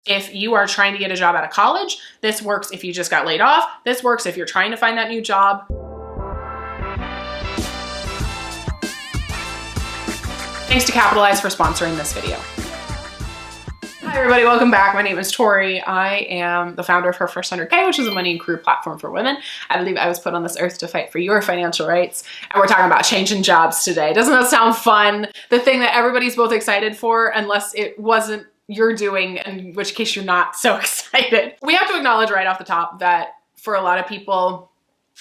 If you are trying to get a job out of college, this works if you just got laid off. This works if you're trying to find that new job. Thanks to Capitalize for sponsoring this video. Hi everybody, welcome back. My name is Tori. I am the founder of Her First 100K, which is a money and career platform for women. I believe I was put on this earth to fight for your financial rights. And we're talking about changing jobs today. Doesn't that sound fun? The thing that everybody's both excited for, unless it wasn't your doing, in which case you're not so excited. We have to acknowledge right off the top that for a lot of people,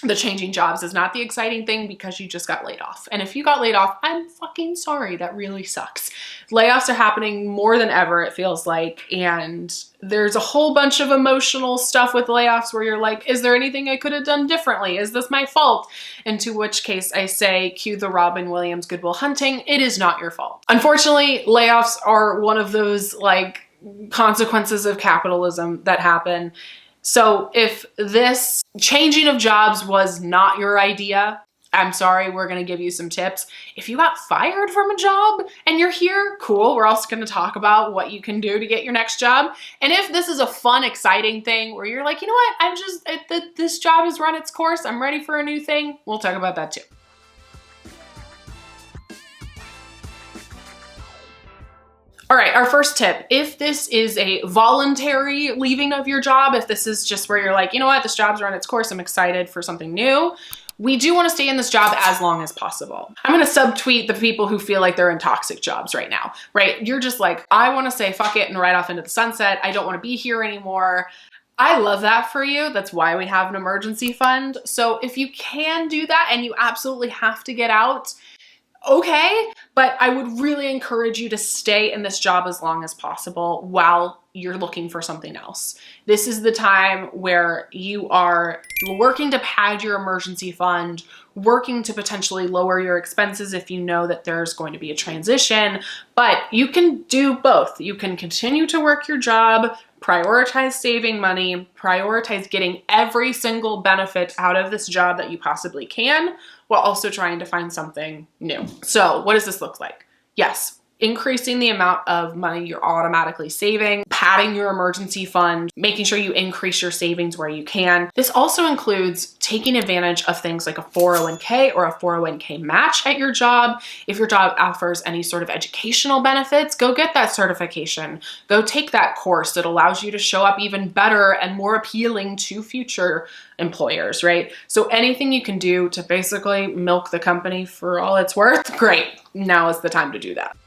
the changing jobs is not the exciting thing because you just got laid off. And if you got laid off, I'm fucking sorry. That really sucks. Layoffs are happening more than ever, it feels like. And there's a whole bunch of emotional stuff with layoffs where you're like, is there anything I could have done differently? Is this my fault? And to which case I say, cue the Robin Williams Good Will Hunting. It is not your fault. Unfortunately, layoffs are one of those like consequences of capitalism that happen. So if this changing of jobs was not your idea, I'm sorry, we're going to give you some tips. If you got fired from a job and you're here, cool. We're also going to talk about what you can do to get your next job. And if this is a fun, exciting thing where you're like, you know what, this job has run its course. I'm ready for a new thing. We'll talk about that too. All right, our first tip, if this is a voluntary leaving of your job, if this is just where you're like, you know what, this job's run its course, I'm excited for something new, we do want to stay in this job as long as possible. I'm going to subtweet the people who feel like they're in toxic jobs right now, right? You're just like, I want to say fuck it and ride off into the sunset. I don't want to be here anymore. I love that for you. That's why we have an emergency fund. So if you can do that and you absolutely have to get out, okay, but I would really encourage you to stay in this job as long as possible while you're looking for something else. This is the time where you are working to pad your emergency fund, working to potentially lower your expenses if you know that there's going to be a transition, but you can do both. You can continue to work your job, prioritize saving money, prioritize getting every single benefit out of this job that you possibly can, while also trying to find something new. So what does this look like? Yes, increasing the amount of money you're automatically saving, padding your emergency fund, making sure you increase your savings where you can. This also includes taking advantage of things like a 401k or a 401k match at your job. If your job offers any sort of educational benefits, go get that certification. Go take that course that allows you to show up even better and more appealing to future employers, right? So anything you can do to basically milk the company for all it's worth, great. Now is the time to do that.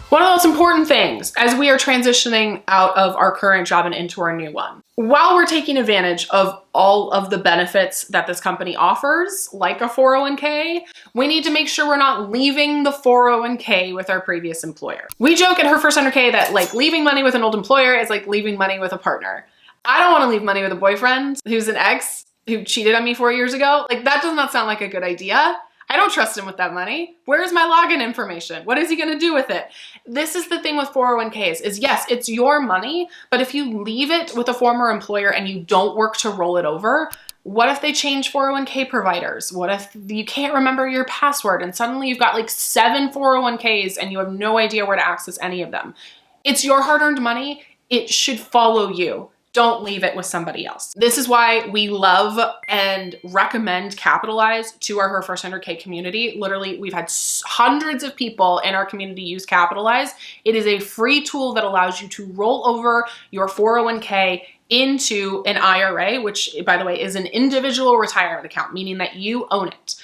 One of those important things as we are transitioning out of our current job and into our new one, while we're taking advantage of all of the benefits that this company offers, like a 401k, we need to make sure we're not leaving the 401k with our previous employer. We joke at Her First 100K that like leaving money with an old employer is like leaving money with a partner. I don't want to leave money with a boyfriend who's an ex who cheated on me 4 years ago. Like that does not sound like a good idea. I don't trust him with that money. Where's my login information? What is he gonna do with it? This is the thing with 401ks is yes, it's your money, but if you leave it with a former employer and you don't work to roll it over, what if they change 401k providers? What if you can't remember your password and suddenly you've got like 7 401ks and you have no idea where to access any of them? It's your hard-earned money. It should follow you. Don't leave it with somebody else. This is why we love and recommend Capitalize to our Her First 100K community. Literally, we've had hundreds of people in our community use Capitalize. It is a free tool that allows you to roll over your 401k into an IRA, which by the way is an individual retirement account, meaning that you own it.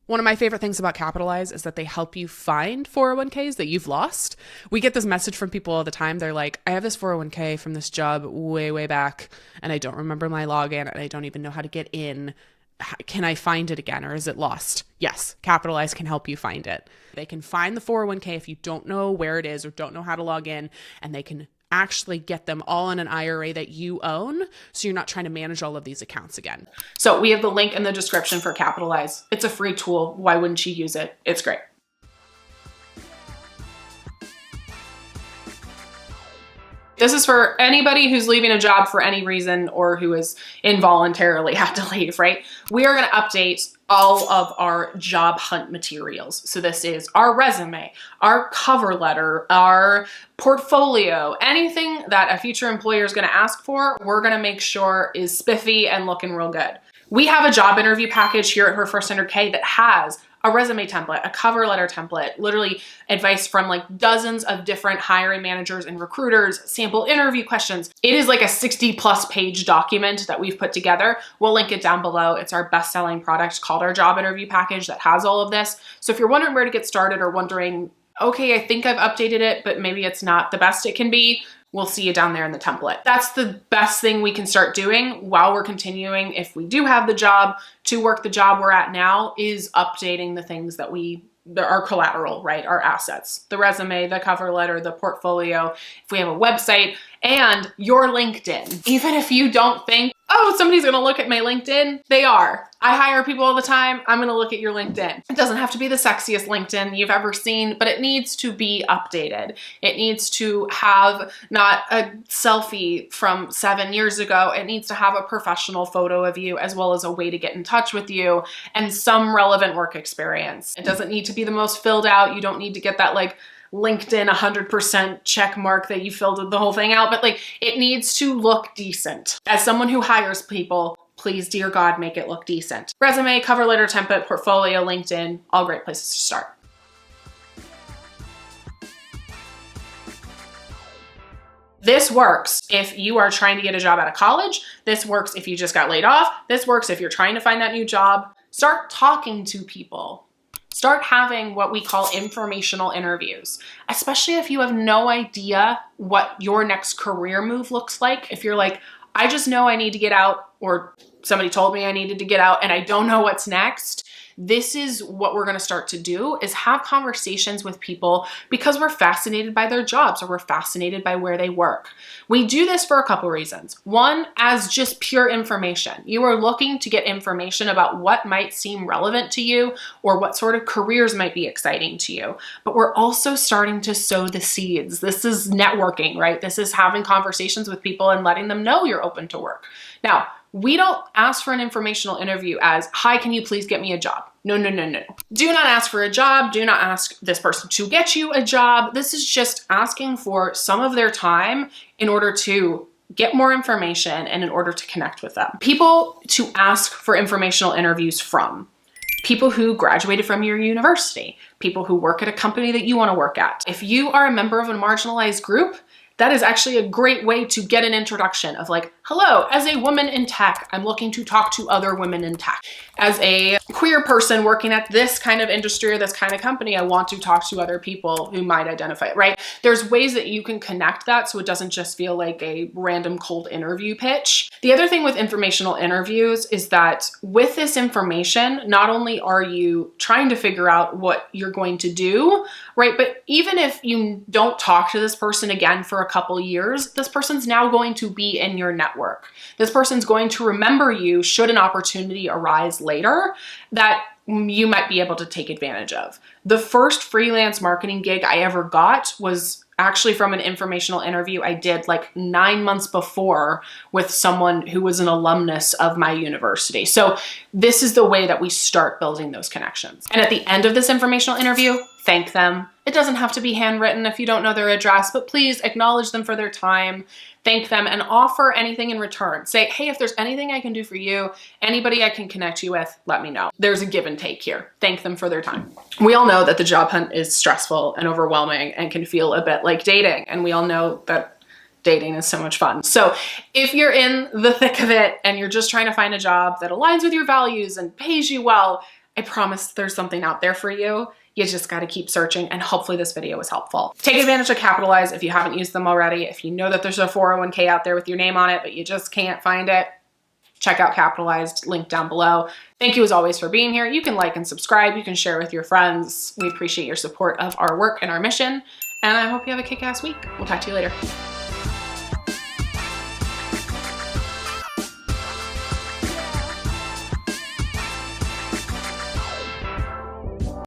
One of my favorite things about Capitalize is that they help you find 401ks that you've lost. We get this message from people all the time. They're like, I have this 401k from this job way, way back, and I don't remember my login, and I don't even know how to get in. Can I find it again, or is it lost? Yes, Capitalize can help you find it. They can find the 401k if you don't know where it is or don't know how to log in, and they can actually get them all in an IRA that you own, so you're not trying to manage all of these accounts again. So we have the link in the description for Capitalize. It's a free tool. Why wouldn't you use it? It's great. This is for anybody who's leaving a job for any reason or who has involuntarily had to leave, right? We are going to update all of our job hunt materials. So this is our resume, our cover letter, our portfolio, anything that a future employer is going to ask for, we're going to make sure is spiffy and looking real good. We have a job interview package here at Her First 100K that has a resume template, a cover letter template, literally advice from like dozens of different hiring managers and recruiters, sample interview questions. It is like a 60+ page document that we've put together. We'll link it down below. It's our best-selling product called our job interview package that has all of this. So if you're wondering where to get started or wondering, okay, I think I've updated it, but maybe it's not the best it can be, we'll see you down there in the template. That's the best thing we can start doing while we're continuing, if we do have the job, to work the job we're at now, is updating the things that our collateral, right? Our assets, the resume, the cover letter, the portfolio, if we have a website, and your LinkedIn. Even if you don't think, oh, somebody's gonna look at my LinkedIn, they are. I hire people all the time. I'm gonna look at your LinkedIn. It doesn't have to be the sexiest LinkedIn you've ever seen, but it needs to be updated. It needs to have not a selfie from 7 years ago. It needs to have a professional photo of you, as well as a way to get in touch with you and some relevant work experience. It doesn't need to be the most filled out. You don't need to get that like LinkedIn 100% check mark that you filled the whole thing out, but like it needs to look decent. As someone who hires people, please, dear God, make it look decent. Resume, cover letter template, portfolio, LinkedIn, all great places to start. This works if you are trying to get a job out of college. This works if you just got laid off. This works if you're trying to find that new job. Start talking to people. Start having what we call informational interviews, especially if you have no idea what your next career move looks like. If you're like, I just know I need to get out, or somebody told me I needed to get out and I don't know what's next. This is what we're going to start to do, is have conversations with people because we're fascinated by their jobs or we're fascinated by where they work. We do this for a couple reasons. One, as just pure information. You are looking to get information about what might seem relevant to you or what sort of careers might be exciting to you. But we're also starting to sow the seeds. This is networking, right? This is having conversations with people and letting them know you're open to work. Now, we don't ask for an informational interview as, hi, can you please get me a job? No, no, no, no. Do not ask for a job. Do not ask this person to get you a job. This is just asking for some of their time in order to get more information and in order to connect with them. People to ask for informational interviews from. People who graduated from your university. People who work at a company that you want to work at. If you are a member of a marginalized group, that is actually a great way to get an introduction of like, hello, as a woman in tech, I'm looking to talk to other women in tech. As a queer person working at this kind of industry or this kind of company, I want to talk to other people who might identify, right? There's ways that you can connect that so it doesn't just feel like a random cold interview pitch. The other thing with informational interviews is that with this information, not only are you trying to figure out what you're going to do, right? But even if you don't talk to this person again for a couple years, this person's now going to be in your network. This person's going to remember you should an opportunity arise later that you might be able to take advantage of. The first freelance marketing gig I ever got was actually from an informational interview I did like 9 months before with someone who was an alumnus of my university. So this is the way that we start building those connections. And at the end of this informational interview, thank them. It doesn't have to be handwritten if you don't know their address, but please acknowledge them for their time, thank them, and offer anything in return. Say, hey, if there's anything I can do for you, anybody I can connect you with, let me know. There's a give and take here. Thank them for their time. We all know that the job hunt is stressful and overwhelming and can feel a bit like dating. And we all know that dating is so much fun. So if you're in the thick of it and you're just trying to find a job that aligns with your values and pays you well, I promise there's something out there for you. You just got to keep searching, and hopefully this video was helpful. Take advantage of Capitalize if you haven't used them already. If you know that there's a 401k out there with your name on it, but you just can't find it, check out Capitalized, link down below. Thank you as always for being here. You can like and subscribe. You can share with your friends. We appreciate your support of our work and our mission, and I hope you have a kick-ass week. We'll talk to you later.